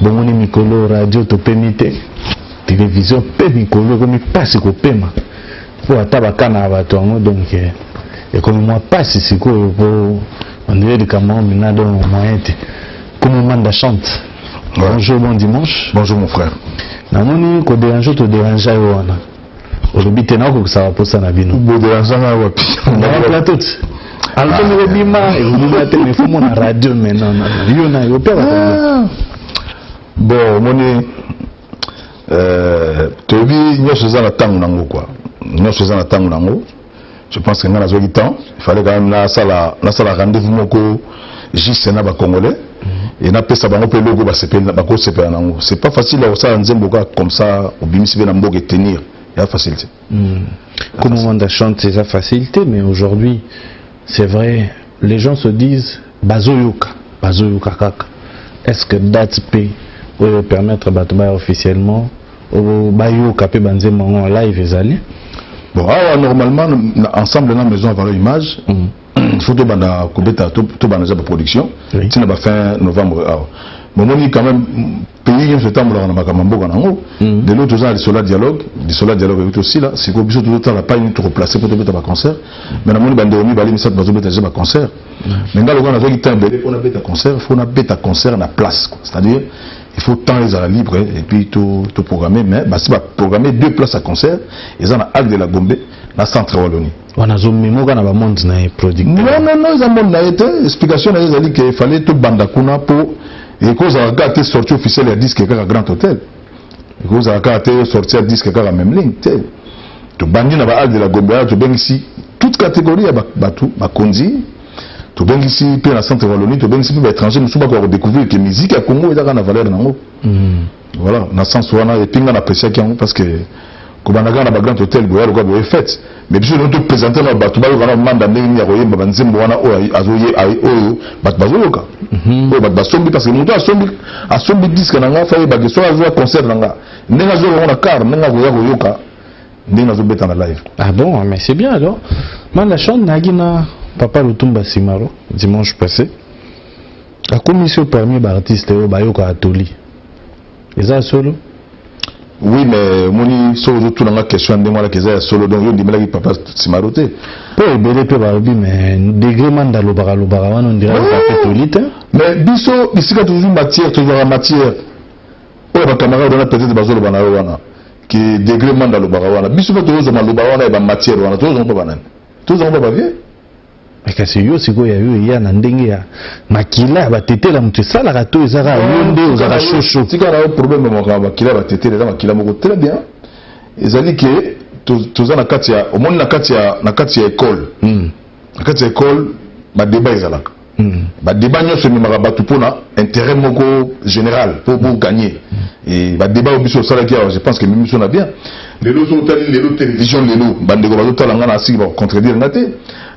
bon on mikolo radio to pemite télévision pe mikolo comme passe ko pema pour atabakana bato ngo donc et comme moi passe siko pour on dirait des camarades minado moyente comme manda chante. Bonjour, bon dimanche. Bonjour mon frère. Namoni ko dérange to dérange wana. Olobite na ko ça va posa na bino. Bo dérange na wapi. Na plateau. Album Robima et vous avez téléphone na radio maintenant. Yo na yo père. Bon, moni tobi nyoso za na tangu nango quoi. Nyoso za na tangu nango. Je pense que ngana zo temps, il fallait quand même na sala rendez-vous moko juste na ba congolais. Et na pesa bango pe logo ba sepel na ba ko sepel nango. C'est pas facile à ça nzembo comme ça au bimisi na mboka tenir. Il y a facilité. Comme on a chanté c'est facilité mais aujourd'hui c'est vrai les gens se disent bazoyoka kaka. Est-ce que date peut permettre batuma officiellement au bayoka pe banzembo en live ezali? Bon, normalement ensemble dans la maison avant l'image. Il faut que tu aies une production. Tu n'as pas fin novembre. Mais on quand même pays qui septembre on a Makamambo Ganango. De l'autre côté, le Solar Dialogue est aussi là. C'est qu'on tout le temps pas une replacer pour te mettre un concert. Mais on a bandé bali mais ça va mettre un concert. Mais là on a dit on a bête concert, il faut on a bête concert na place. C'est-à-dire il faut temps les à libre et puis tout programmer mais bah c'est pas programmer 2 places à concert ils ont acte de la Gombe na centre Wallonie. On a zoomé mo kana ba monde na producteur. Non ils ont monde na été explication ils ont dit qu'il fallait tout bandakuna pour et cause à gâter sortie officielle à disque à Grand Hôtel. Et cause à gâter sortie à disque à même ligne. Tu bandi na ba acte de la Gombe tu ben ici toute catégorie ba tout ba konzi. Tu bien ici, puis la centre Wallonie, tu bien ici, puis étranger, nous sommes pas découvrir que la musique à Congo est une valeur dans voilà, dans le sens où on a et puis on apprécie parce que comme on a un grand hôtel, on a fait. Mais puis nous te présenter dans le bateau, on a demandé à nous envoyer, on a dit on a azoyer ayo batbazoyoka. Oh batbasombi parce que nous a sombi disque nanga, fallait baguer soit jouer concert nanga. Nenga zo on a car, nenga yoka, nenga zo bet en live. Ah bon, mais c'est bien alors. Man la chante nagina. Papa Lutumba Simaro, dimanche passé, la commission permis aux artistes au Bayoka Atoli. Est ça solo? Oui, mais moi, solo tout dans la question de moi, que c'est solo, donc je dis que Papa Simaro. Pour le BDP, mais degré mandalo baralobara, on dirait que c'est mais biso, ici, il y a toujours matière, toujours la matière. Oh, ma camarade, on a peut-être des bazolo banawana, qui degré mandalo barawana. Biso, toujours ma lobawana et ma matière, on a toujours un peu banane. Toujours un peu bavier. Kasi yo siko ya yo ya na ndenge ya makila batetela mutu sala rato ezaka yonde ozaka shosho tika na problème mo ka makila batetela makila moko très bien ezali ke toza na kati ya omoni na kati ya école na kati ya école ba débat ezalaka ba débat nyonso ni maka batu pona intérêt moko général pour gagner et ba débat obiso sala ki je pense que même ça na bien les autres télévision les autres bandeko bazotala ngana asi ba contredire ngate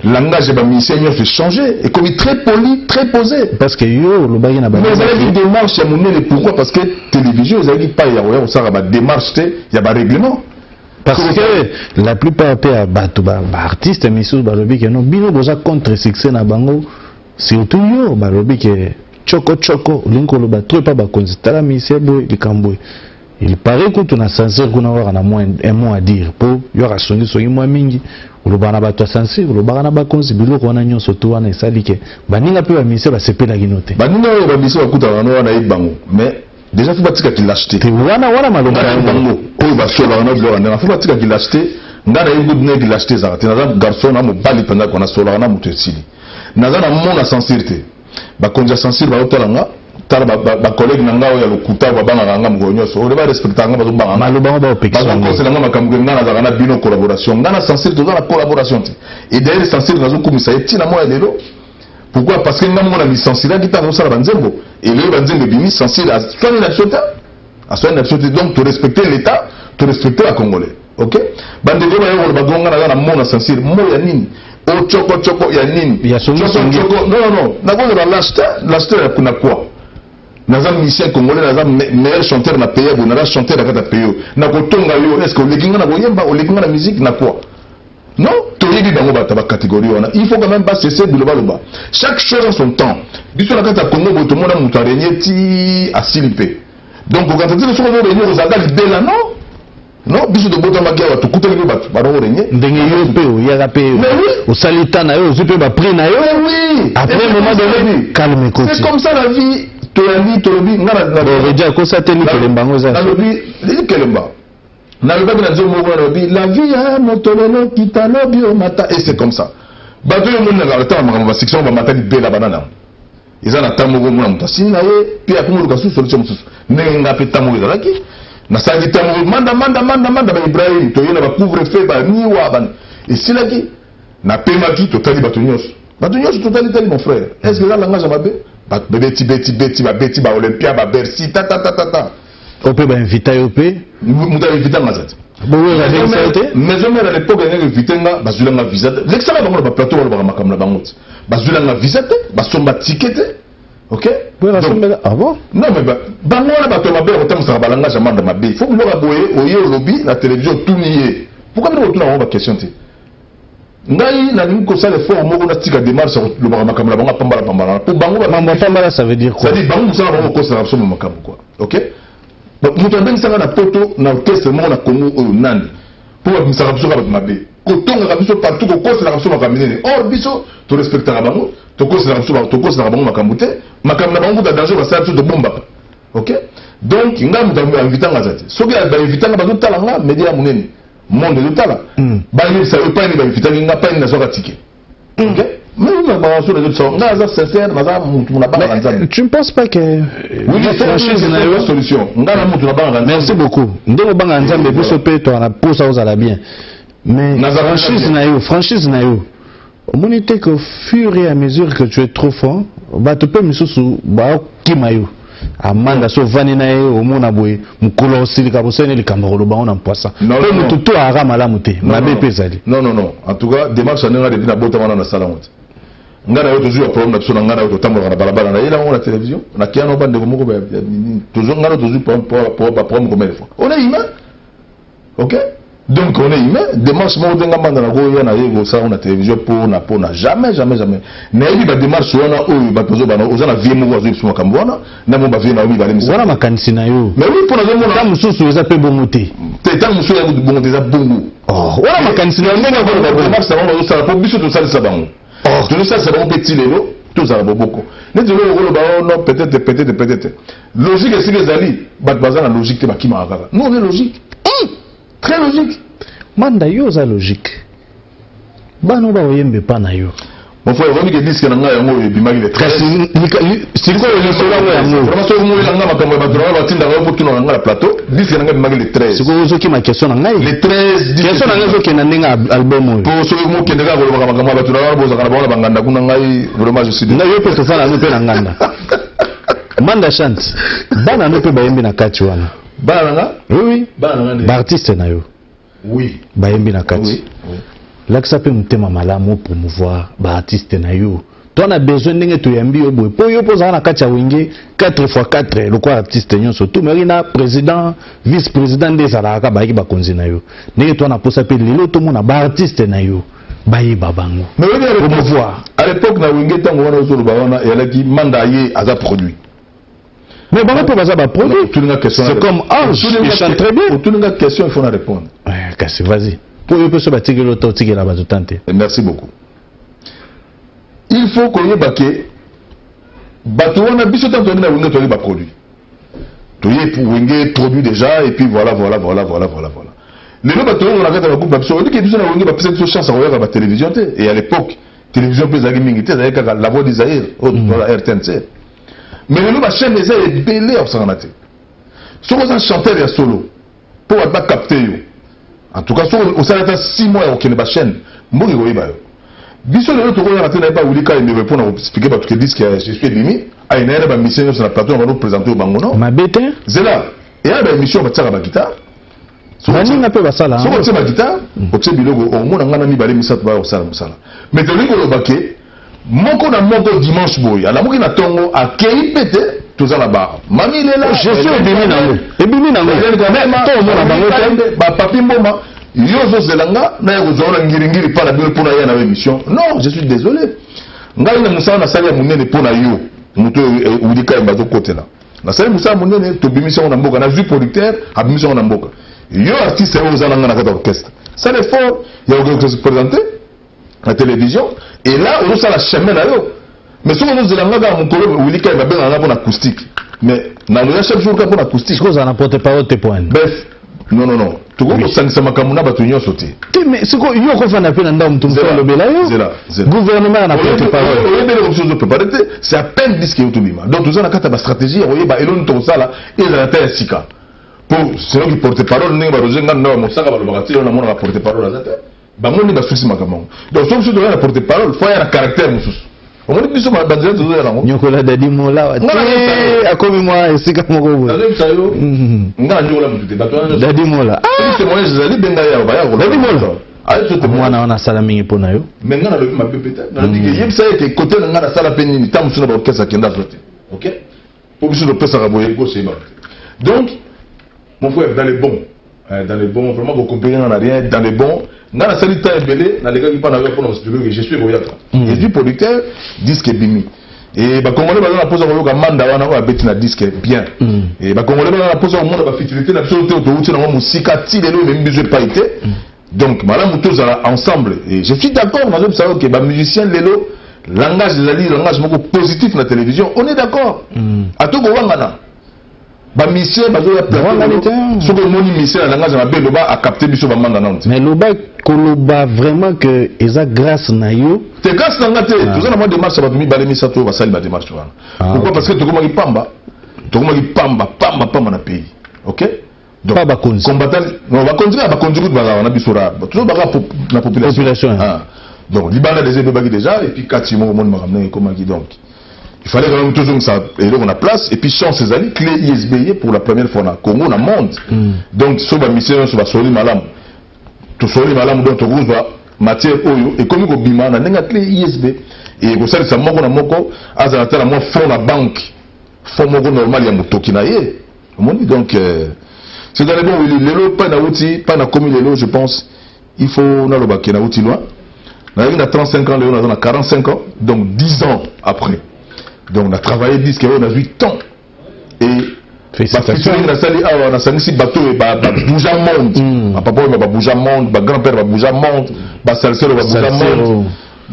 langage de ministère s'est changé et comme il est très poli, très posé. Parce que yo, le bagage n'a pas. Mais vous avez une démarche à mon nez, pourquoi? Parce que télévision, vous avez dit pas, il y a une démarche, il y a un règlement. Parce que la plupart des artistes, mais sous Balobi, qui ont bien contre succès na bango, c'est autour yo, Balobi qui choco, l'inko le battre pas bakonzita la ministère boy, le camboué. Il paraît que tu n'as sincère qu'on a un mot à dire pour y aura sonné sur moi mingi ou le banaba toi sincère ou le banaba konzi bilo qu'on a nyon surtout on est salike baninga peu amisé va se pela ginote baninga va biso akuta wana ibango mais déjà faut pas tika qu'il l'acheter wana malonga bango o ba sola wana bilo wana faut pas tika qu'il l'acheter ngana yingo dine qu'il l'acheter ça tu n'as garçon na mo bali pendant qu'on a sola wana mutu tsili naza na mona sincérité ba konja sincère ba otalanga tala ba collègue nanga ya lokuta ba banga ngam gonyoso o ba respecter ngam ba banga maloba ba opération ba conseiller ngam makamgo ngana za kana bino collaboration ngana sincère to la collaboration et d'ailleurs sincère nazo komisa etina mo lelo pourquoi parce que ngam mona licencié là kita no sala banzembo et le banzembo bimi sincère à soigner la société donc tu respecter l'état tu respecter la congolais OK bande de ba gonga na mona sincère mo ya nini o choko ya nini ya choko non na go ba l'acheter kuna quoi naza musicien congolais naza meilleur chanteur na pays bo naza chanteur na kata pays na kotonga yo est-ce que olekinga na koyemba olekinga na musique na quoi non toyebi bango bata ba catégorie wana il faut quand même pas cesser de le baloba chaque chose en son temps biso na kata Congo bo to mona mutu arenier ti asilipe Donc quand on dit que ce qu'on réunir aux adas libéla non biso de bota magia to kuta ni batu ba réunir ndenge yo pe o ya pe o salita na yo pe ba prix na yo oui après un moment donné calme côté c'est comme ça la vie to yandi to lobi ngana na déjà ko sa teli kelemba ngoza na lobi li kelemba na lobi na zo mo na lobi la vie a motolelo kitalo bio mata et c'est comme ça ba to yo mona la ta ma section ba mata libéla banana ils ont attendu au moins si na ye puis après nous kasou solution mususu nenga pe tamu ezalaki na sali tamu manda ba Ibrahim to yena ba couvre feu ba niwa ban et silaki na pemaki to tali batonyos totali mon frère est-ce que là langage mabe ba beti ba Olympia ba Bercy ta ope ba invita yo pe muta invita ngazati bo la dexité mais on à l'époque on invité nga bazulanga visa l'excellent ba ba plateau ba makamla bangot bazulanga visa te basomba ticket ok ah bon non mais bango na bato mabe otamsa balanga jamanda mabe faut biloka boye oye olobi la télévision tout nié pourquoi nous retourner ba question te ngai na niko ça le fort moko na tika démarche le makamla bango pambala pour bango pambala ça veut dire quoi ça dit bango ça bango ko ça absolument makambo quoi ok donc nous tendons ça na poto na orchestre mo na Congo o nani pour que ça rapso ba mabe ko tonga rapso partout ko ko ça rapso makamine or biso to respectera bango to ko ça bango makambo te makambo na bango da danger ba ça tout de bomba ok donc ngam da inviter ngazati soki ba inviter ba tala nga media munene monde de tala ba ni ça pas ni ba inviter nga pas ni na soka ticket ok mais on va sur les autres nga za sincère na za mutu na banga nzambe tu ne penses pas que oui franchise na yo solution nga na mutu na banga nzambe merci beaucoup ndeko banga nzambe biso pe to na posa ozala bien mais franchise na yo monite qu'au fur et à mesure que tu es trop fort va te permettre sous ba kimayo amanda so vani na ye omona boye mukolo silika bosene likambo lo baona mpoisa pe mutu to ara malamu te mabe pezali non en tout cas démarche nga depuis na bota wana na sala monte ngana yo toujours problème na biso na ngana yo tambola na balabala na yela ngona télévision na kiano bande ko moko toujours ngana toujours pour comme il faut on est humain ok donc on est humain démarche mo denga manda na go yana yego sa na télévision pour na jamais na yebi ba démarche wana oyo ba tozo bana ozana vie mo wazo bisuma kambona na mo ba vie na omi ba lemisa wana makanisi na yo mais oui pour na zo na mususu eza pe bomote te ta mususu ya bongo eza bongo wana makanisi na yo ndenga ko ba démarche sa mo zo pour biso to salisa bango to ça c'est bon petit lelo to za boboko ne te lo ba non peut-être logique est ce que zali ba bazana logique te ba kima kaka non c'est logique très logique manda yo za logique bano ba oyembe pa na yo mon frère on dit que disque na nga yango ebimaki le 13 siko le solo yango vraiment so mo ilanga makambo ba droit ba tinda ko kino na nga plateau disque na nga ebimaki le 13 siko ozo ki ma question na ngai le 13 question na nga zo ke na nenga album oyo po so mo ke ndeka ko makambo ba tura boza kana ba banganda kuna ngai vraiment je suis na yo pe to fala no pe na nganda manda chante bana no pe ba yembe na kati wana bana nga oui bana nga ba artiste na yo oui ba yembe na kati laksa pe mutema malamu promouvoir ba artiste na yo to na besoin ndenge to yambi yo boy po yo poza na kati ya wenge 4x4 le quoi artiste nyonso to merina président vice président des alaka ba ki ba konzi na yo ndenge to na posa pe lelo to mona ba artiste na yo ba yi babango mais oui promouvoir à l'époque na wenge tango wana zo ba wana et alaki manda ye aza produit mais bon peut baza ba produit c'est comme Ange il chante très bien tout une question il faut la répondre casse vas-y pour yo peut se batiguer l'autre tigé la base tante merci beaucoup il faut qu'on y baké bato wana biso tanto na wenge to ba produit to y pour wenge produit déjà et puis voilà les gens bato on a fait un groupe biso on dit que biso na wenge ba peut-être chance à regarder la télévision et à l'époque télévision peut zagi mingi te avec la voix d'Isaïr la RTNC mais nous ma chaîne les est belé obsanate so on chanteur ya solo pour pas capter yo en tout cas so on s'arrête 6 mois au Kenya chaîne mbogi go iba yo biso le to ko ya tena ba ulika et me répondre pour expliquer ba tout disque je suis limite a une erreur ba mission sur la plateau on va nous présenter au bango non ma bête zela et a ba émission ba tsaka ba guitare so on n'a pas ça là so on tsaka guitare o tse biloko o mona ngana mi ba le misatu ba o sala musala mais to lingo lo baké moko na moko dimanche boy ala moki na tongo akei pete toza la ba mami lela je suis ebimi nango to mona bango ba papi mboma yo zo zelanga na yo zona ngiri pa na bilo pona ya na émission non je suis désolé ngai na musala na sali ya munene pona yo muto ulika mbazo kotela na sali musa monene to bimission na mboka na vu producteur a bimission na mboka yo artiste yo za na kata orchestre ça l'effort il y a se présenter à la télévision et là on ça la chemin na yo mais si on nous zelanga dans mon colo Willy Kay va bien en avoir acoustique mais na le chaque jour pour acoustique ce que ça n'apporte pas au point bref non tu vois ça ne makamuna ba tunyo sauter mais ce que yo ko fana pe na ndam tum so le bela yo gouvernement na porte parole c'est à peine disque yo tubima donc tout ça na kata ba stratégie oye ba elon to sala et la ta sika pour ceux qui porte parole ne ba rozenga na mo saka ba lo bakati na mona ba porte parole azata ba moni ba souci makamon donc ceux qui doivent porte parole faut un caractère musus on dit biso ba banzela to ya rango nyoko la dadi mola akomi moi esika moko bo nga nyola mutu ba to dadi mola c'est moi je allais benga ya ba ya dadi mola mwana wana sala mingi pona yo mais nga na le ma pepeta na dit que yeb ça que côté nga na sala penini tam suna ba orchestre kenda sote OK pour biso le pesa raboye ko c'est ba donc mon frère dans les bons vraiment vous comprenez en rien dans les bons nga na sali ta ebele na les gars qui pas na pour nous expliquer que je suis royaka je suis producteur disque bimi et ba congolais ba na posa ko ka manda wana ko abeti na disque bien et ba congolais ba na posa ko mona ba fitilité na biso to uti na musika ti lelo même biso pas été donc malamu tous ensemble et je suis d'accord moi je sais que ba musicien lelo langage moko positif na télévision on est d'accord atoko wangana ba mission ba zo ya plateau ce que moni mission la langage mabe loba a capter biso ba manga non mais loba koloba vraiment que eza grâce na yo te grâce na ngate tout ça na moi démarche ba mi ba lemi sato ba sali ba démarche wana pourquoi parce que to koma ki pamba na pays OK donc pas ba konzi combattant non ba konzi ba na bisora toujours ba na population donc libana des ébé bagi déjà et puis katimo mon makamne comment qui donc il fallait quand même toujours que ça et là on a place et puis chance ces amis clé ISB pour la première fois na Congo na monde donc so ba mission so ba soli malam to soli malam donc to ba matière oyo et comme ko bima na nga clé ISB et ko sali sa moko na moko azala tala mo fond na banque fond moko normal ya mutoki na ye on dit donc c'est dans les bons lelo pas na outil pas na comme lelo je pense il faut na loba ke na outil loin na a 35 ans lelo na 45 ans donc 10 ans après. Donc on a travaillé disque on a 8 ans et félicitations on a sali si bateau et ba bouger monde papa va bouger monde ba grand-père va bouger monde ba salsero va bouger monde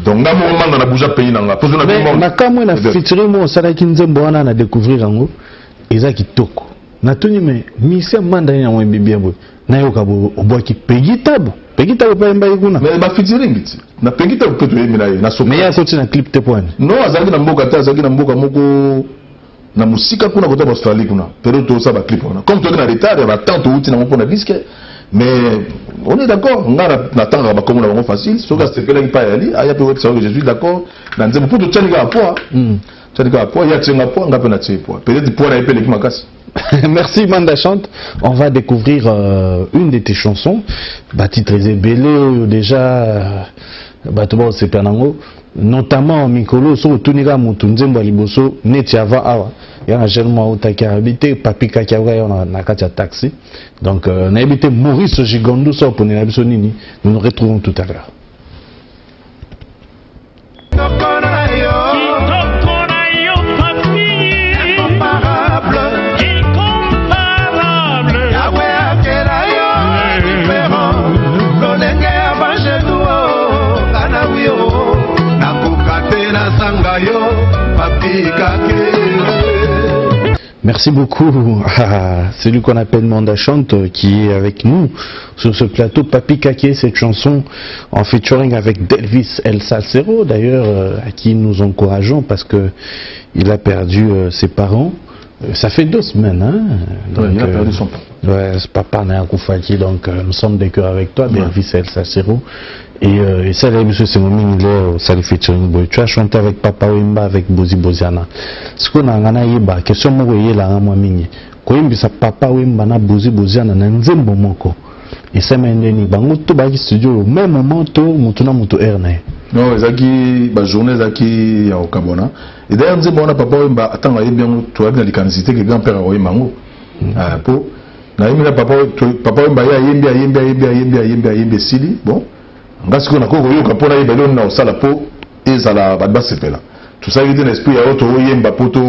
donc na moment na bouger pays na parce que na kamwe na featuring mo sala kinzembo wana na découvrir ngo eza kitoko na tuni mais mission mandani na mwe bien bo na yo kabo obwaki pegitabo pa mba ikuna mais ba featuring biti na pegitabo peto yemi na ye na so mais ya koti na clip te point non azaki na mboka ta azaki na mboka moko na musika kuna kota Australie kuna pero to sa ba clip ona comme to na retard ba tant to uti na mpo na disque mais on est d'accord ngara na tanga ba comme na bango facile so ka se pela ki pa yali aya pe wet je suis d'accord na nzembo poto tchanika poa tchanika poa ya tchenga poa ngape na tche poa peut-être poa na epele ki makasi. Merci Manda Chante. On va découvrir une de tes chansons. Titre Belé déjà Batoba Sepanango, notamment Mikolo so Tuniga Mutunzemba Liboso neti avant awa. Ya jeune moi utaki habité papi kakiawa ya na katia taxi. Donc na habité Maurice Gigondo so pour na biso nini. Nous nous retrouvons tout à l'heure. Merci beaucoup à celui qu'on appelle Manda Chante qui est avec nous sur ce plateau. Papi Kake, cette chanson en featuring avec Delvis El Salsero, d'ailleurs à qui nous encourageons parce que il a perdu ses parents. Ça fait 2 semaines, hein. Donc, il a perdu son père. Ouais, c'est papa Naya Koufaki, donc nous sommes des cœurs avec toi, Delvis El Salsero. Et ça, c'est mon mini ça le featuring boy. Tu as chanté avec Papa Wimba, avec Bozi Boziana. Ce qu'on a yeba, question moi là moi mini. Koimbi sa Papa Wimba na Bozi Boziana na nzembo moko. Et ça m'a ndeni bango to ba studio même moment to mutuna mutu erne. Non, ezaki ba journée ezaki ya okabona. Et d'ailleurs nzembo na Papa Wimba atanga yebia to avec la licanicité que grand-père a oyé mango. Po na yemi na Papa Wimba ya yembi sili. Bon. Parce qu'on a encore eu pour aller ballon na sala po et sala badba sepela tout ça il dit l'esprit à auto yemba poto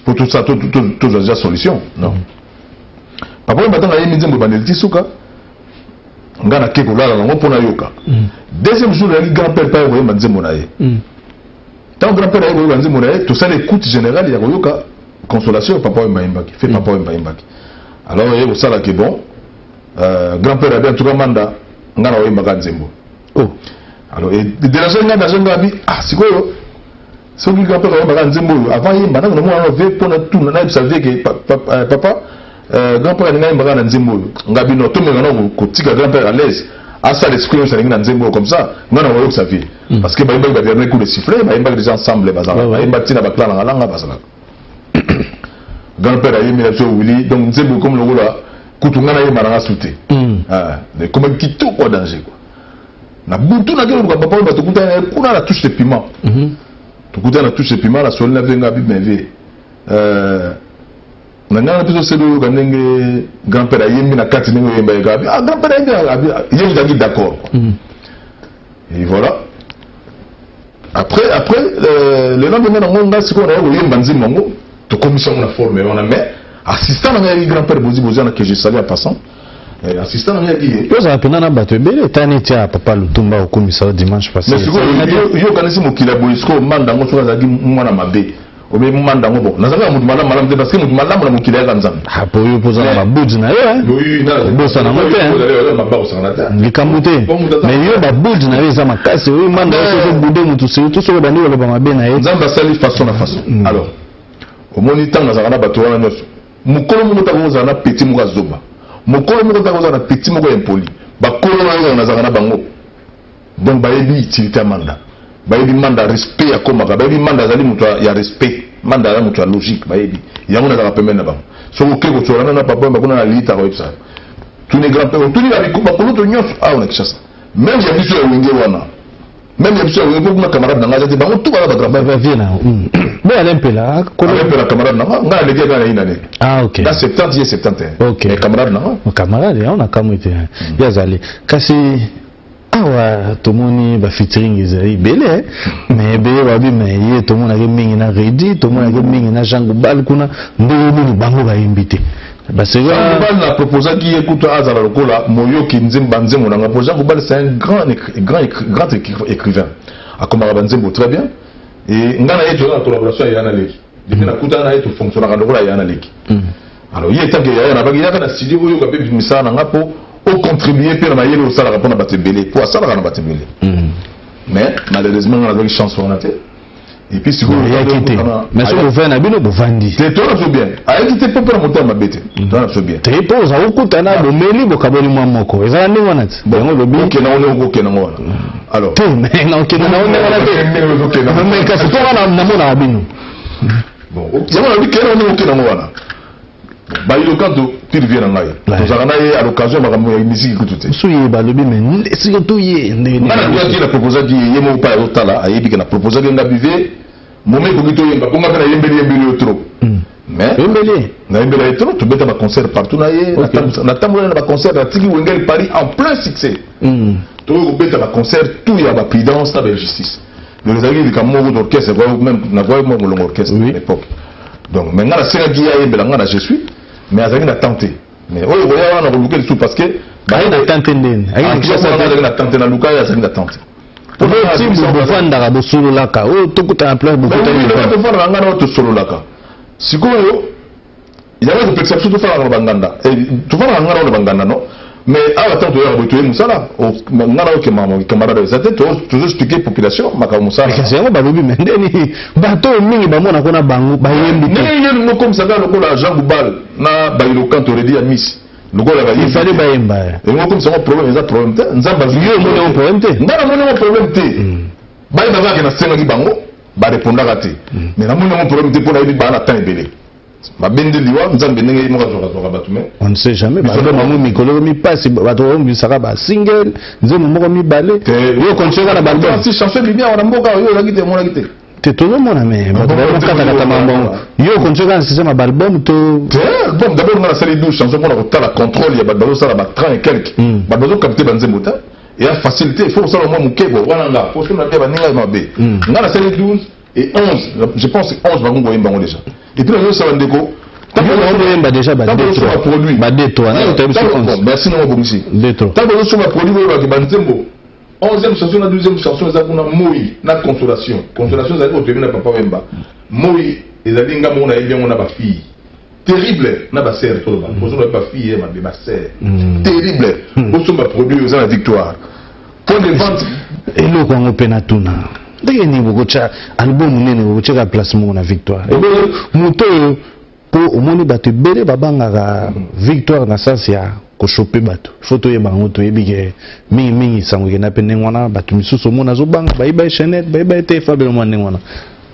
pour tout ça tout déjà solution non papa on batanga yemi nzembo bandeli tisuka ngana ke kolala ngo pona yoka deuxième jour ya grand-père pa yo nzembo na ye tant grand-père yo nzembo na ye tout ça l'écoute générale ya yoka consolation papa o mbayimbaki fait papa o mbayimbaki alors ye osala ke bon grand-père a bien tout manda ngana o mbaka nzembo oh alors et de la jeune ngana jeune abi ah sikoyo so ki grand-père o mbaka nzembo avant yemba na mwana ve pona tout na savait que papa grand-père a mbaka na nzembo ngabi no to menga no ko tika grand-père à l'aise à ça l'exclusion ça na nzembo comme ça ngana o savait parce que ba yemba dernier coup de sifflet ba yemba déjà ensemble bazala ba yemba tina ba clan ngala bazala grand-père a yemba so wili donc nzembo comme le gola kutungana yemba na sauté ah mais comme kito quoi danger quoi na butu na kelo kwa papa bato kutana kuna la touche de piment tukutana touche de piment la solina venga bi merveille na ngana piso selo kanenge grand-père ayembi na kati ningo yemba gabi ah grand-père yembi dagi d'accord et voilà après le lendemain na ngonga siko na yemba nzima ngo to commission na forme on a mais assistant na grand-père bozi na que je salue en passant assistant na qui yo za pena na bato ebele tani tia papa Lutumba okomisa dimanche passé mais siko yo kanisi mokila boisko manda ngo soka zaki mwana mabe obe manda ngo bo nazanga mutu malamu te parce que mutu malamu na mokila ya nzambe ha po yo poza na babuji na yo oui na bosa na mote likamute mais yo babuji na yo za makasi yo manda yo bude mutu se to so bandi wala ba mabe na yo nzamba sali façon na façon alors au moniteur nazanga na bato wana nyoso mukolo mo ta za na petit mo zoba mokolo moko ta za na petit moko impoli bakolo na nazanga na bango donc bayebi utilité manda bayebi manda respect ya komaka bayebi manda zali mutu ya respect manda ya mutu ya logique bayebi yango na pemena bango so ko keko tsolana na papa bakona na lita ko ça tous les grands pères tous les bakolo bakolo to nyos a on a kishasa même ya biso ya wenge wana même ya biso ya wenge kuma camarade na ngaza te bango tout bala ba grand père viena bon alempela camarade na nga le gars na inane ah ok dans 70 et 71 ok mais camarade na camarade on a kamwite yazali kasi awa tomoni ba featuring ezali bele mais be wabi mais tomona ke mingi na Redi tomona ke mingi na Jean Goubal kuna ndoni bango ba invité parce que Jean Goubal na proposé qui écoute azala lokola moyoki nzemba nzembo na Jean Goubal c'est un grand écrivain a comme Nzembo très bien et ngana yeto na collaboration ya na leki depuis na kuta na yeto fonctionner ka lokola ya na leki alors il était que ya na bagi ya na studio oyo ka pe misala na ngapo au contribuer pour la mailler au salaire pour na batembele pour ça na batembele mais malheureusement on a eu chance on a été et puis si vous y a quitté mais si vous faites na bino vous vandi c'est toi là bien a quitté pas pour monter ma bête toi là bien très pose au kutana bo meli bo kaboli mwa moko ezala ndenge wana bon le bien que na on est na ngona alors mais non que na on est wana mais kasi to wana na mona bino bon ça va lui que na on est na ngona bah il quand tu reviens en aïe nous avons à l'occasion de musique écoutez souillé bah le bien mais c'est que tout y est on a proposé qui est mon père au tala a yébi qu'on a proposé qu'on a buvé moment pour que tu pour moi qu'on a yébi trop mais na yébi trop tu mets un concert partout na yé na tambour na concert na tiki wengel Paris en plein succès tu mets un concert tout y a la prudence la justice les amis comme mon orchestre même na voix mon orchestre à l'époque donc maintenant la scène qui a yébi là je suis mais azali na tenté mais oyo boya wana ko luka tout parce que ba na tenté ndene ayi na tenté na luka azali na tenté pour le team bo fanda ka bo solo laka o to kuta en place bo kuta ni to fanda ngana to solo laka sikoyo il y a des perceptions to fanda banganda to fanda ngana banganda no mais à la tente de botoye musala o ngana o ke mama camarade ça te toujours expliquer population maka musala mais c'est ba lobi mendeni bato mingi ba mona kona bangu ba yembi ni no comme ça dans le Jean Goubal na ba ilo quand aurait dit à Miss le gars là il fallait ba yemba et moi comme ça un problème ça problème nzamba yo mo un problème te ndana mo un problème te ba ina ga na senga ki bango ba répondre te mais na mo un problème te pour na ba na temps belé babende liwa nzambe ndenge mo ka zoka batume on ne sait jamais ba mamu mikolo mi passe bato mi saka ba single nzemo moko mi balé yo koncheka na balbo si chanson bien on mboka yo la kite mo la kite te tout le monde mais bato ba kata kata mambo yo koncheka na système album to bon d'abord on a sali 12 chansons pour la contrôle ya bato ça la 30 et quelques bato capter banzembo ta et à facilité il faut ça le moins mukebo wana nga faut que na pe baninga mabe ngana sali 12 et 11 je pense 11 bango yemba déjà Et puis nous sommes déco. On déjà produit. Merci non bon ici. Tant que nous sommes produit qui banzembo. 11e chanson la 12e chanson ça kuna moi na consolation. Consolation ça ko na papa Wemba. Moi ezali nga mona bien on a ba fille. Terrible na ba sœur to ba. Pour ba fille et ma sœur. Terrible. Nous sommes produit aux la victoire. Point de vente et le Congo penatuna. Ndenge ni bokocha album nene bokocha placement na victoire. Et moto pour au moins battre belé babanga victoire na sens ya ko choper bato. Photo ye bango to yebike mingi sango ke na penengwana bato misusu mona zo banga ba chaînette ba TFA belo mwana ngwana.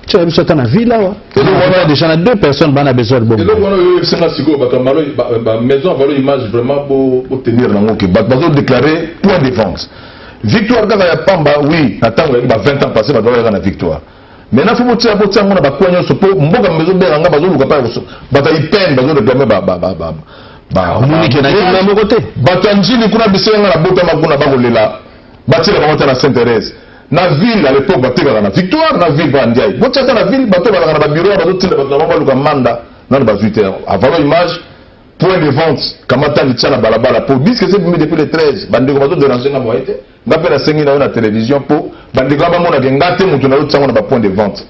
Tu as vu ça na villa wa. Et on a déjà deux personnes bana besoin de bon. Et donc on a c'est na sigo ba maison valeur image vraiment pour tenir nango ke bato déclarer point de vente. Victoire kaka ya pamba oui attends ba 20 ans passé ba doit na victoire. Maintenant faut botia ngona ba kwanya so po mboka mezo benga nga bazo luka pa so bata ipende bazo réclamer ba munike na kina mo côté batanjili kuna bisenga na bota makuna ba kolela batira ba na Sainte-Thérèse na ville à l'époque bateka na victoire na ville ba ndiaye botia na ville bato ba na ba bureau bazo tinda bato ba luka manda na ba 8h avant image point de vente kamata ni tchana balabala pour disque c'est depuis le 13 bandeko bazo déranger na moite ngapela sengi na télévision pour bandeko ba mona ngate mutu na lutsango na ba point de vente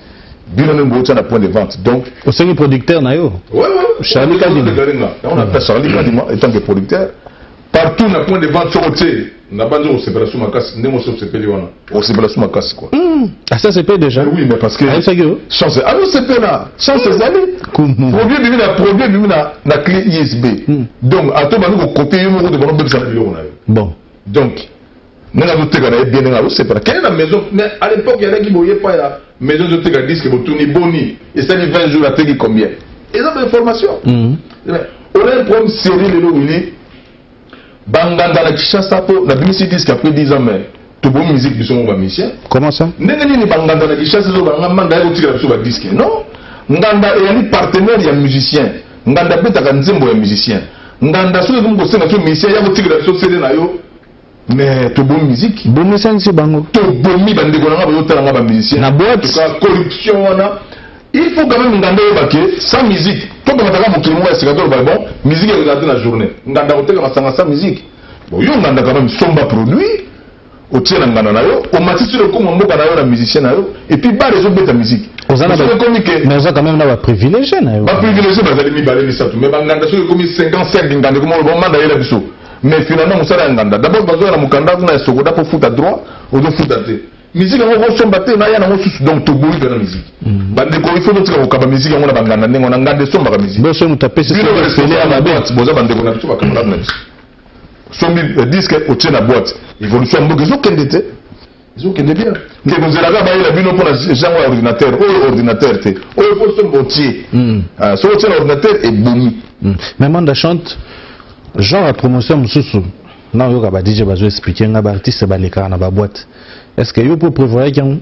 bino ne mbocha na point de vente donc au sengi producteur na yo ouais Charlie Kadima on appelle Charlie Kadima étant que producteur partout na point de vente sur côté na banzo au séparation makasi ndemo so sepeli wana au séparation makasi quoi ah ça c'est pas déjà oui mais parce que chance ah non c'est pas là chance c'est allé produit bimi na clé USB donc à tout moment ko copier yo mo de bon bebisa yo na bon donc nanga zo teka na bien nanga c'est pas quelle est la maison mais à l'époque il y a qui boye pas la maison de teka disque botuni boni et ça 20 jours à teki combien et ça information on a un problème sérieux le oui banganda la Kinshasa po na bimisi disque après 10 ans mais to bon musique biso mo ba musicien comment ça ndenge ni banganda la Kinshasa zo banga manda yo tika biso ba disque non nganda et ni partenaire ya musicien nganda betaka nzembo ya musicien nganda so ko senga so musicien ya ko tika biso CD na yo mais to bon musique bon musicien c'est bango to bon mi bande ko nga ba yo tala nga ba musicien na boîte ka corruption wana il faut quand même nganda yo baké sans musique to ko mataka mokili mo esika to ba bon musique est regardée la journée nganda ko teka masanga sans musique bon yo nganda quand même somba produit au tien ngana na yo au matisi le ko mboka na yo na musicien na yo et puis ba les autres musique ozana ba communiquer mais ça quand même na ba privilégié na yo ba privilégié ba zali mi balé ni satu mais ba nganda so ko mi 55 nganda ko mo manda yela biso mais finalement musala nganda d'abord bazo na mukanda kuna sokoda pour foot à droit ou de foot à té musique ngo somba te na ya na ngosusu donc to boui na musique bande ko il faut que tu ka musique ngona banganda ndenge na ngande somba ka musique bo so mutapesi c'est félé à la boîte boza bande ko na biso ba camarade na biso sombi disque au tien na boîte évolution mboka zo kendete ils ont qu'elle bien mais vous allez là-bas il a vu pour la genre ordinateur ou ordinateur té ou il faut son botier sur le ordinateur et boumi mais manda chante genre la promotion mususu na yo ka ba DJ bazo expliquer nga ba artiste ba leka na ba boîte est-ce que yo peut prévoir qu'il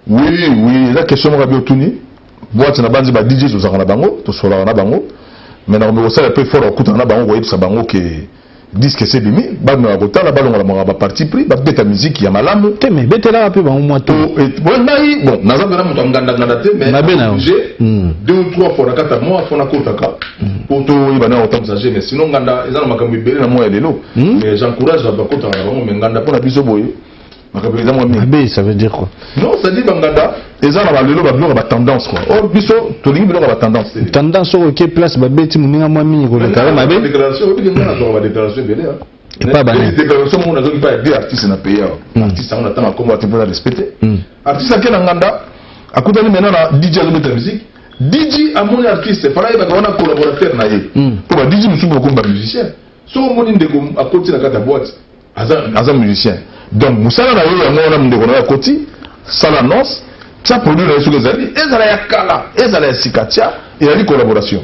oui la question m'a bien tourné boîte na banzi ba DJ zo na bango to sola na bango mais na me ça peu fort okuta na bango ko bango que disque c'est bimi ba me akota la balonga la ba parti pris ba beta musique ya malamu te mais betela la peu ba moi to bon nayi bon na zanga na muto nganda te mais na bena 2 ou 3 fois na kata moi fona kotaka pour to ibana autant sager mais sinon nganda ezana makambo ibele na moi ya lelo mais j'encourage ba kota na bango mais nganda pona biso boye makambo ezana moi mais ça veut dire quoi non ça dit nganda ezana ba lelo ba bloka ba tendance quoi or biso to lingi bloka ba tendance OK place ba beti muninga moi mingi ko le carré mabe déclaration on dit ngana so ba déclaration belé et pas bané déclaration mon azo pas aider artiste na pays artiste on attend comment tu peux respecter artiste qui na nganda akutani maintenant na DJ azo mettre musique DJ a mon artiste fala ba wana collaborateur na ye to ba DJ musu ko ba musicien so mon ndeko akoti na kata boîte aza musicien donc musala na yo ya ngona ndeko na akoti sala nos ça produit na yesu kezali ezala ya kala ezala ya sikatia et la collaboration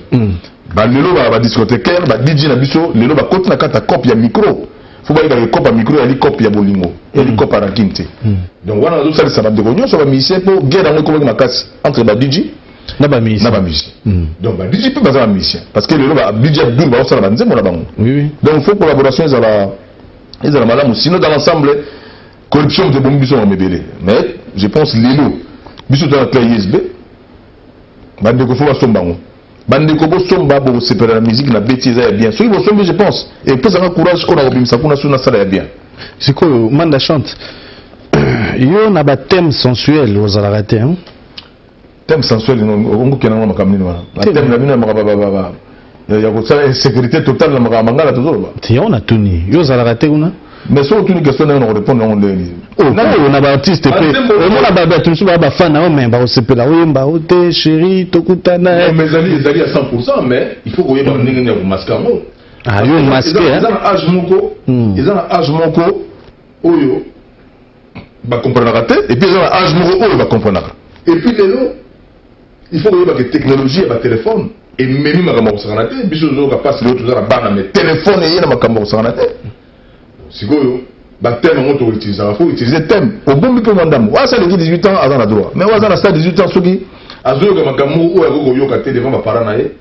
ba lelo ba discothèque ba DJ na biso lelo ba koti na kata copie ya micro faut ba ika copie ya micro ya copie ya bolingo et copie ya rankinte donc wana zo sala ba ndeko nyonso ba musicien po guerre ngo ko makasi entre ba DJ na ba musicien donc ba DJ peut ba musicien parce que lelo ba DJ abdul ba sala ba nzembo na bango oui donc faut collaboration ezala malamu sinon dans l'ensemble corruption de bombi sont mebele mais je pense lelo biso dans la clé USB Bande ko fo basombango. Bande ko bosomba bo separa la musique na bêtise ya bien. Soki bosombe je pense et puis ça va courage ko na obimisa kuna suna sala ya bien. C'est quoi Manda chante. Yo na ba thème sensuel aux raté hein. Thème sensuel on ko kenanga makamni wana. La thème na bino makaba il y a une sécurité totale dans le mangala toujours. Tiens, on a tout ni. Yo ça l'a raté ou non? Mais sur une question on répond on le. Oh, on a artiste pe. On a ba tout sur ba fan na mais ba o sepe la o mba o te chéri tokutana. Mes amis ils allaient à 100% mais il faut qu'on y ait un vous masque en haut. Ah yo masque hein. Ils ont un âge moko. Ils ont un âge moko. Oyo. Ba comprendre raté et puis ils ont un âge moko oyo ba comprendre. Et puis il faut qu'on y ait la technologie et ba téléphone. Et même makambo sanate biso zo ka passe l'autre za bana mais téléphone et na makambo sanate sikoyo ba thème on to utiliser faut utiliser thème au bon peu mandam wa ça de 18 ans avant la droit mais wa ça na 18 ans soki azo ka makambo o ya ko yoka te devant ba parents na ye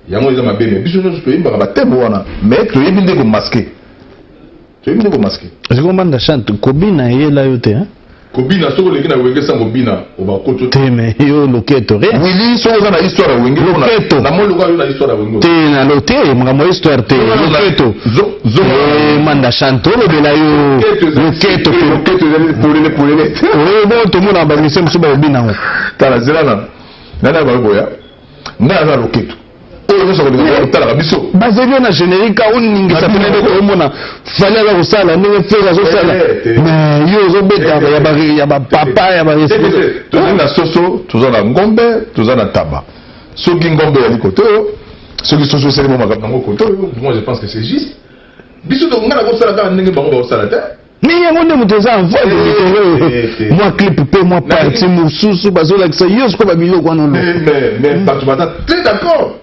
yango eza mabe mais biso zo to imba ba thème wana mais to yebinde ko masquer je comprends la chante kobina yela yote hein. Kobina soko leki na wenge sa kobina obakoto te mais yo loketo rien wili soko za na histoire wenge na mo loka yo na histoire wenge te na lote mo histoire te loketo zo manda chanto lo de la yo loketo pour les oh bon tout monde ba misem suba obina ngo tala zelana nana ba boya na za loketo basé na générique on ningisa pene ko mona fallait la sala ne faire zo sala mais yo zo beta ya ba papa ya ba tout na soso tout na ngombe tout na taba soki ngombe ya likoto soki soso c'est mo makap nango koto moi je pense que c'est juste biso to ngana ko sala ka ndenge bango ba sala te ni yango nde muteza envoie moi clip pe moi parti mususu bazola que ça yo ce ko ba biloko wana mais partout très d'accord.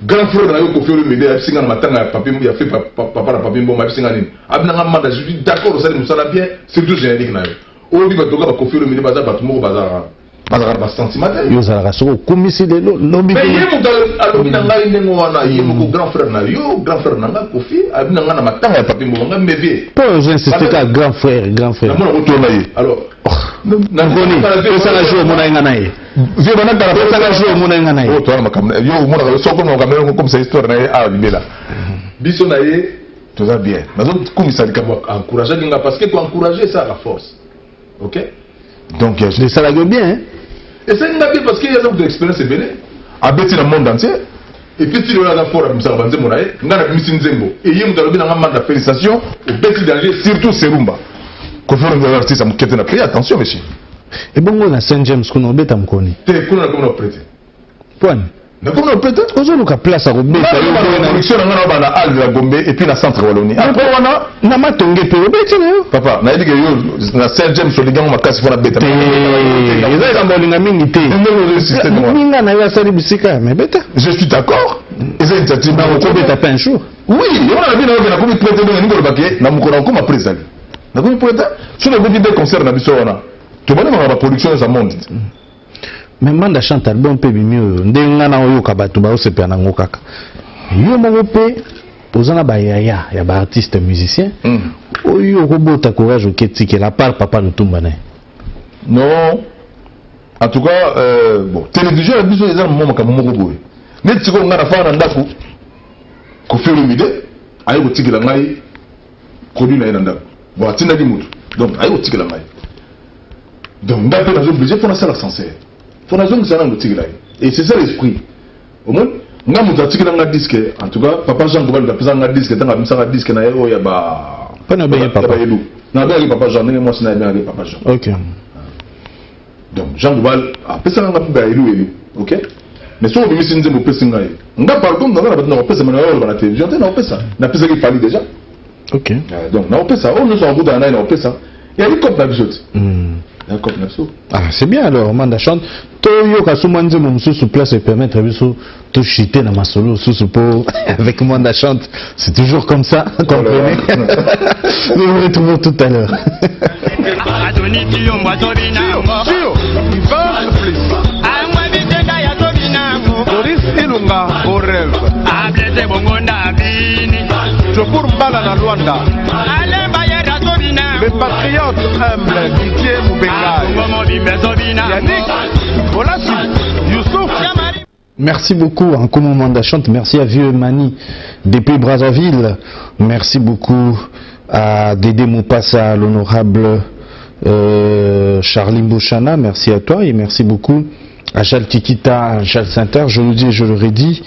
Grand frère na yo ko faire le média singa na matanga papier ya fait papa na papier mboma singa nini abina ngamba je suis d'accord ça nous ça bien c'est tout générique na yo o bi ba toka ba ko faire le média baza ba tout moko baza ba sentiment yo za la so komisi de lobby mais yemo alobi na ngai ndengo wana yemo ko grand frère na nga kofi abina ngana matanga ya papier mboma ngam mevie pas j'insister ka grand frère na mo retourna ye alors Nangoni, ça la joue mon anganaï. Je vais pas faire ça la joue mon anganaï. Oh, toi, yo, mon anganaï, so comme ça histoire na ah libela. Biso na ye, tout va bien. Mais donc comme ça dit encourager dinga parce que pour encourager ça la force. OK? Donc ça la gueule bien hein. Et ça n'a bien parce qu'il y a donc de l'expérience et béné. A bêti dans le monde entier. Et puis tu l'as fort à Moussa Banze Monaye, ngana Missine Zembo. Et yemu dalobi na ngamba de félicitations au bêti danger surtout Serumba. Qu'on fait un artiste à Moukete na prier attention monsieur. Et bon on a Saint James qu'on obeta mkoni. Te kuna comme on prêter. Point. Na comme on prêter? Ozo luka place à obeta. Na connexion na ngana na Al la Gombe et puis na centre Wallonie. Après wana na matonge pe obeta yo. Papa, na yidi ke yo na Saint James soligango makasi fona beta. Eza kamba linga mingi te. Minga na ya sali bisika mais beta. Je suis d'accord. Eza initiative na ko beta pas un jour. Oui, on a bien na comme prêter na ngolo baké na mukona ko ma président. Na ko prêter sur le petit concert na biso wana. Tu vois la production ça monte. Mais manda chante album pe bimio ndenga na oyo kabatu ba osepe na ngokaka. Yo mo pe ozana ba ya ba artiste musicien. Oyo ko bota courage oketiki la part papa Lutumba na. Non. En tout cas bon, télévision biso eza mo maka mo ko boye. Net tiko ngana fa na ndako. Ko faire une idée, ayo ko tikila ngai produit na ndako. Bon, atinda di mutu. Donc ayo ko tikila ngai. Donc, on a obligé pour faire la sincère. Faut la zone ça et c'est ça l'esprit. Au moins, on a un disque. En tout cas, papa Jean Gobal a un disque. Tant que un disque na yo ya ba. Pas na bien papa. Na bien papa Jean, moi c'est na bien papa Jean. OK. Donc Jean Gobal a pesa na ba elu. OK. Mais si on veut mission de pesa ngai. On a par contre na pesa na la télévision, na pesa. Na pesa qui fallait déjà. OK. Donc na pesa, on nous en bout d'un an na pesa. Il y a des copes na bijoux. Ah, c'est bien alors, Manda chante. Toyo Kasumanze Mumsu place et permettre de chuter dans ma solo sous pour avec Manda chante. C'est toujours comme ça, comprenez. Nous nous retrouvons tout à l'heure. Les patriotes humbles, Didier Moubenga, Yannick, Olassi, Youssouf. Merci beaucoup, en moment d'achante. Merci à Vieux Mani depuis Brazzaville. Merci beaucoup à Dédé Moupassa, l'honorable Charlie Bouchana. Merci à toi et merci beaucoup à Charles Tikita, à Charles Sainter. Je le dis et je le redis.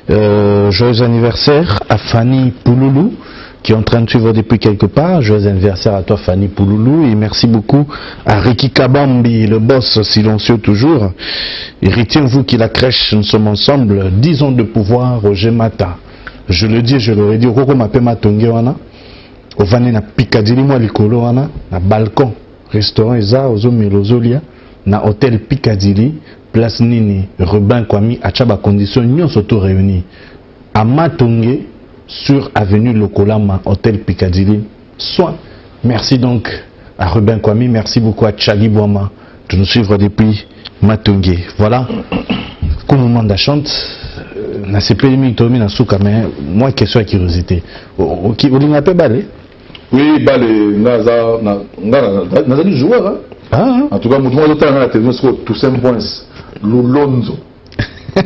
Joyeux anniversaire à Fanny Pouloulou, qui est en train de suivre depuis quelque part. Joyeux anniversaire à toi Fanny Pouloulou et merci beaucoup à Ricky Kabambi, le boss silencieux toujours. Et retiens-vous qu'il la crèche, nous sommes ensemble. 10 ans de pouvoir au Gemata. Je le dis, je le redis. Roko mapema tongewana. Ovane na Piccadilly moi likolo wana na balcon restaurant eza ozo melozolia na hôtel Piccadilly place nini Robin Kwami achaba condition nyonso to réuni à Matonge sur avenue Lokolama hôtel Piccadilly soin. Merci donc à Robin Kwami, merci beaucoup à Chali Boama de nous suivre depuis Matonge. Voilà comme moment d'achante na sepeli mi tomi na suka mais moi question à curiosité OK vous n'avez pas balé. Oui, balé naza joueur hein. En tout cas moi je la télévision Toussaint Points Lolonzo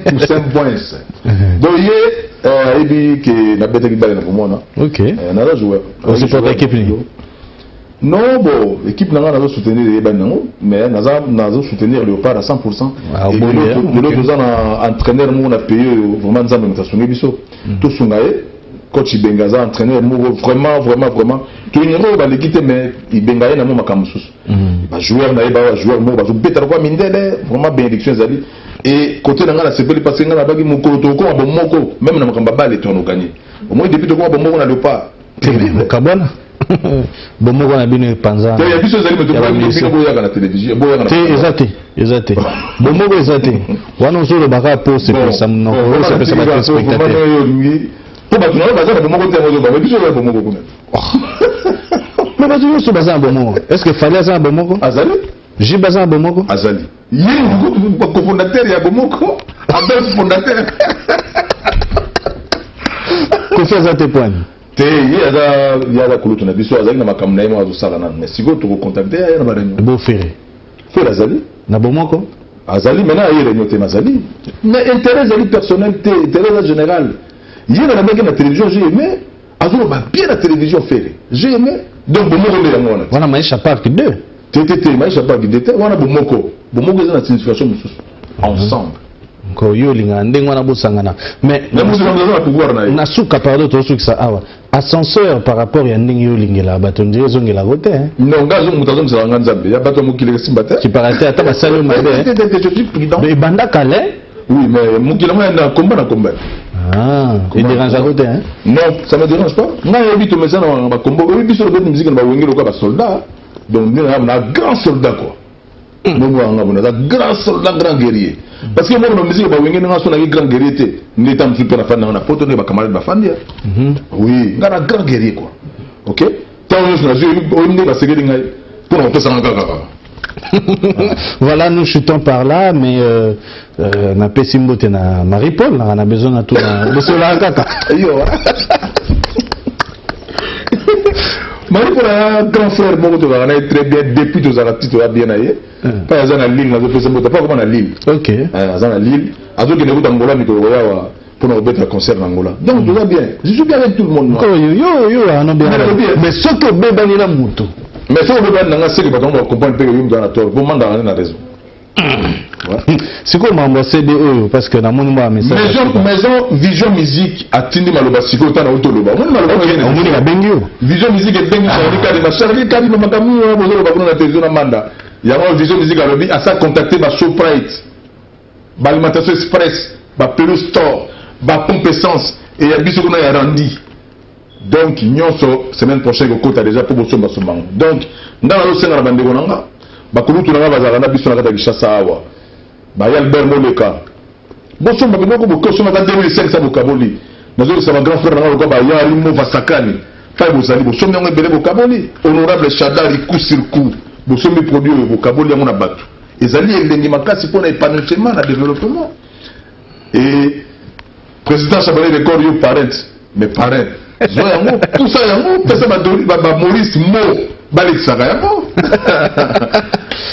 Toussaint Points donc il dit que na bête qui balé na pour moi OK naza joueur c'est pour l'équipe non bon l'équipe n'a pas soutenir les bandes mais naza soutenir Léopard à 100%. Et de l'autre entraîneur nous on a payé vraiment nzambe mutasongi biso tout sungaye coach Bengaza entraîneur vraiment tout une ba l'équipe mais Bengaye na mo makamususu ba joueur na ba joueur mo ba zo beta kwa mindele vraiment bénédiction zali et côté na ngana sepeli parce que ngana bagi moko to ko ba moko même na makamba bale to no gagner au moins depuis to ko ba moko na Léopard kabona bomoko na bino panza ya biso zali meto kwa bino boya na télévision boya na exacté bomoko exacté wana zo le baka po c'est pour ça non c'est pour ça ba spectateur pour battre na bazana bomoko te mo ba biso ya bomoko kuna mais bazo so bazana bomoko est-ce que fallait ça bomoko azali j'ai bazana bomoko azali yé ko fondateur ya bomoko abel fondateur ko faire ça tes points il y a la coulotte na biso azali na makambo na yemo azosala nanu mais siko to contacter ya na ba réunion bo faire azali na bomoko azali maintenant il réunion te azali mais intérêt azali personnel te intérêt général il na maki na télévision j'ai aimé azolo ba bien la télévision faire j'ai aimé donc bomoko le yango wana wana maisha park 2 te maisha park 2 wana bomoko eza na signification mususu ensemble ko yo linga ndenge wana bosangana mais na suka pardon to suka sa awa ascenseur par rapport ya ndenge yo lingela bato ndire zongela kote non ngazo mutazo msanga nzambe ya bato mukile simbata tu paraît ata basalo mabe mais banda kale oui mais mukile moi na combat il dérange à côté non ça me dérange pas moi habite au message na combat oui biso le musique na ba wengelo ko ba soldat donc nous on a grand soldat quoi nous on a grand soldat grand guerrier parce que moi na musique ba wengelo na so na grand guerrier te n'état super na fan na poto ne ba camarade ba fan dia oui ngana grand guerrier quoi OK tant nous na jeu on ne ba segeli ngai pour on peut s'en voilà nous chutons par là mais na pesimbote na Marie-Paul on a besoin de tout de cela kaka yo Marie-Paul a grand frère mon to on est très bien depuis tous à titre bien aillé pas à na Lille na pesimbote pas comme na Lille OK à na Lille azo que ne Angola mi ko yawa pour nous mettre un concert en Angola donc tout va bien je suis bien avec tout le monde yo on bien mais ce que bebani la muto mais si on veut bien c'est que on va comprendre que il dans la tort pour mandar na raison c'est comme un CDE parce que dans mon message maison vision musique atindi maloba siko tana utoloba on maloba la bengio vision musique et bengio ça dit que charlie kadi makamu bozolo ba na télévision na manda ya vision musique alobi à ça contacter ba Shoprite ba alimentation express ba Pelu store ba pompe essence et ya biso kuna ya Randi. Donc nyonso semaine prochaine ko kota déjà pour bosomba somango donc ndana lo senga na bandeko nanga bakulutu nanga bazala na biso na kata Kishasa awa ba Albert Moleka bosomba biloko bokosoma ka 2005 bokaboli nazo sa grand frère nanga ko ba Yari Mova Sakani fa bozali bosomba ngo ebele bokaboli honorable Shadari coup sur coup bosombi produit bokaboli yango na batu ezali elengi makasi pona épanouissement na développement et président Chabalé de corps yo parent mais parent tout ça yango pesa ba Maurice Mo balexaka yango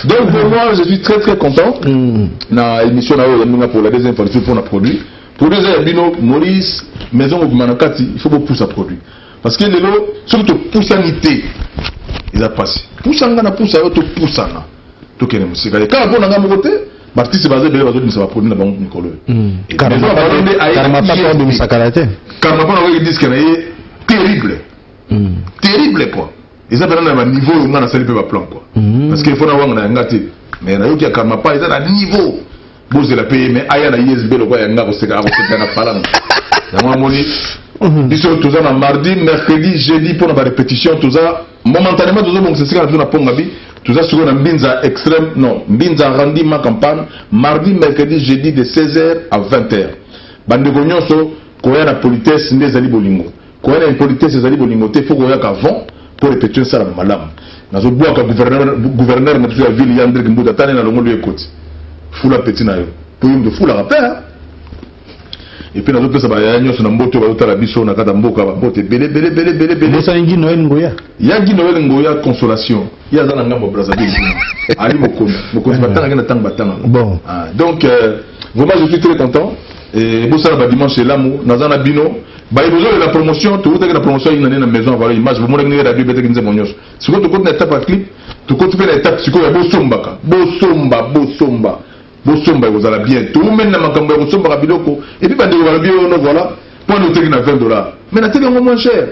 Donc pour moi, je suis très très content. Dans l'émission pour la deuxième fois, pour produit. Pour les Bino, Maurice, Maison ou Manakati, il faut que pousser à produit. Parce que les lots, surtout pousse à nité, ils ont passé. Pousse à ngana, pousse à auto, pousse à na. Tout est musique. Quand on a un côté, l'artiste basé de l'autre, ça va produire la banque Nicolas. Car on n'a pas peur de Moussakalaté. Car on n'a pas envie de dire qu'il est terrible. Terrible quoi. Ils ont besoin d'un niveau où on a salé peu plan quoi. Parce qu'il faut avoir un gâté. Mais il y a un Karmapa, ils ont un niveau. Vous avez payé, mais il y a un ISB, le roi, il y a un palang. Ils sont tous en mardi, mercredi, jeudi pour la répétition, tout ça. Momentanément, tout ça, c'est ce qu'on a dit. Tout ça, sur un binza extrême, non, binza randi ma campagne, mardi, mercredi, jeudi de 16h à 20h. Bande Gognoso, quand il y a la politesse, des ali bolingo. Quand il y a une politesse, des ali bolingo, il faut qu'il y ait avant pour répéter ça à la malam. Dans le bois, quand le gouverneur de la ville, Yandre Mbouda, Tane, dans le monde de l'écoute. Foula petit na yo pour de foula rappel et puis nazo pesa ba yanyo na mboto ba utala biso na kata mboka ba mbote belé ça ngi Noël Ngoya yangi Noël Ngoya consolation ya za na ngambo Brazzaville ali mokomi batanga na tanga batanga bon donc vraiment je suis très content et bo sala ba dimanche l'amour nazana bino ba ibozo la promotion tout la promotion ina na maison avoir image bo mona ngi radio bete kinze monyos siko to kotna étape clip to kotna étape siko ya bo somba Bosomba vous allez bien tout même na makambo ya Bosomba biloko et puis bande va bien voilà pour nous tenir na $20 mais na télé moins cher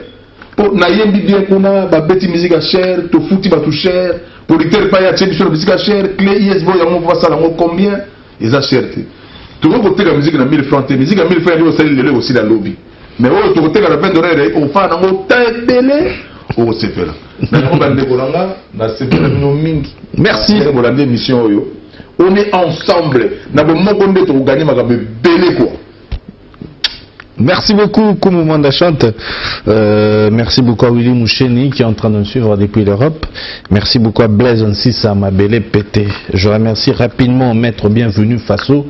pour na yembi bien kuna ba beti musique cher to fouti ba tout cher pour liter pas ya sur musique cher clé ISB ya mon va ça combien ils a cherté tout le côté la musique na 1000 francs musique à 1000 francs il aussi le aussi la lobby mais au côté la $20 au fa na mo taibele au sepela na bande kolanga na sepela no mingi merci pour la émission yo. On est ensemble. Merci beaucoup, Koumou Mandachante. Merci beaucoup à Willy Moucheni qui est en train de nous suivre depuis l'Europe. Merci beaucoup à Blaise Nsissa, ma belle pété. Je remercie rapidement Maître Bienvenu Faso,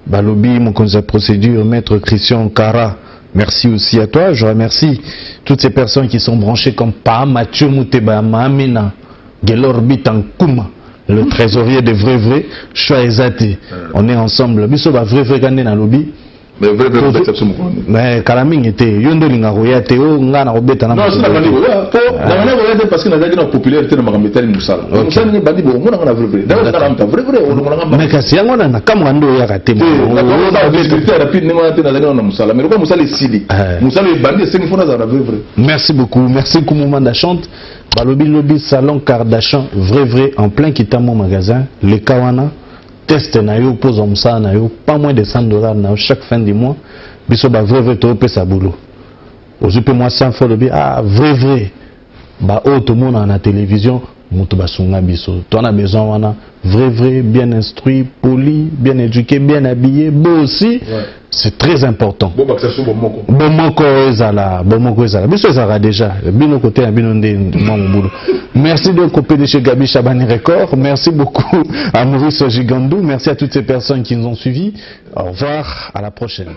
Balobi, mon conseil de procédure, Maître Christian Kara. Merci aussi à toi. Je remercie toutes ces personnes qui sont branchées comme Pa, Mathieu Mouteba, Mahamina, Gelorbit en Kouma. Le trésorier de vrai, Choisati. On est ensemble. Biso ba vrai gandé na lobby. Mais vrai mais Kalaming était yondo linga royate o nga na robeta na. Non, c'est pas bandi boya. Na na royate parce que na dagi na popularité na makameta ni musala. Musala ni bandi bo mona na vrai. D'ailleurs na ramta vrai o mona nga. Mais kasi yango na kamwa ndo ya kate. Na visibilité rapide ni mona na dagi na musala. Mais ko musala sili. Musala bandi c'est une fois na vrai. Merci beaucoup. Merci Koumou Mandachante. Balobi salon Kardashian vrai en plein Kitamo magasin le Kawana test na yo pose omsa na yo pas moins de $100 na chaque fin du mois biso ba vrai to pesa boulot ozupe moi 100 fois lobi vrai ba auto mona na télévision mutu basunga biso to na besoin wana vrai bien instruit poli bien éduqué bien habillé beau aussi c'est très important. Bomoko ezala. Biso ezala déjà. Bino côté bino ndé boulot. Merci de copier de chez Gabi Chabani Record. Merci beaucoup à Maurice Gigandou. Merci à toutes ces personnes qui nous ont suivis. Au revoir, à la prochaine.